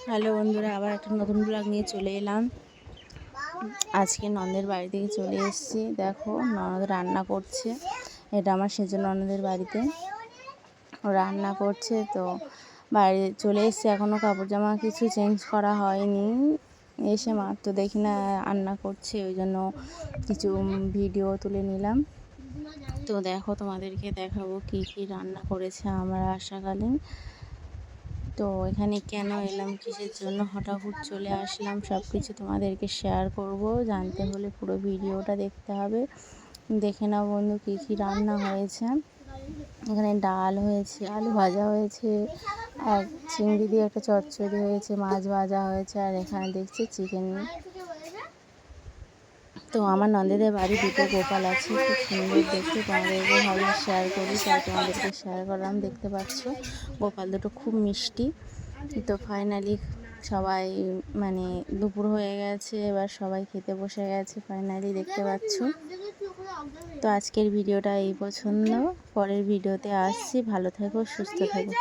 Hello বন্ধুরা, আবার একটা নতুন ব্লগ নিয়ে চলে এলাম। আজকে ননদের বাড়ি থেকে চলে এসেছি। দেখো ননদ রান্না করছে। এটা আমার সেজন্য ননদের বাড়িতে ও রান্না করছে। তো বাড়ি চলে এসেছি, এখনও কাপড় জামা কিছু চেঞ্জ করা হয়নি। এসে মাত্র দেখি না রান্না করছে, ওই জন্য কিছু ভিডিও তুলে নিলাম। তো দেখো, তোমাদেরকে দেখাবো কি কি রান্না করেছে আমরা আসাকালীন। তো এখানে কেন এলাম, কিসের জন্য হঠাৎ চলে আসলাম, সব কিছু তোমাদেরকে শেয়ার করব। জানতে হলে পুরো ভিডিওটা দেখতে হবে। দেখে নাও বন্ধু, কী কী রান্না হয়েছে। এখানে ডাল হয়েছে, আলু ভাজা হয়েছে, আর চিংড়ি দিয়ে একটা চচ্চড়ি হয়েছে, মাছ ভাজা হয়েছে, আর এখানে দেখছি চিকেন। তো আমার নন্দেদের বাড়ি দুটো গোপাল আছে, খুব সুন্দর দেখতে। তোমাদেরকে ভাবলাম শেয়ার করি, তাই তোমাদেরকে শেয়ার করলাম। দেখতে পাচ্ছ গোপাল দুটো খুব মিষ্টি। তো ফাইনালি সবাই দুপুর হয়ে গেছে, এবার সবাই খেতে বসে গেছে ফাইনালি, দেখতে পাচ্ছ। তো আজকের ভিডিওটা এই পছন্দ, পরের ভিডিওতে আসছি। ভালো থেকো, সুস্থ থেকো।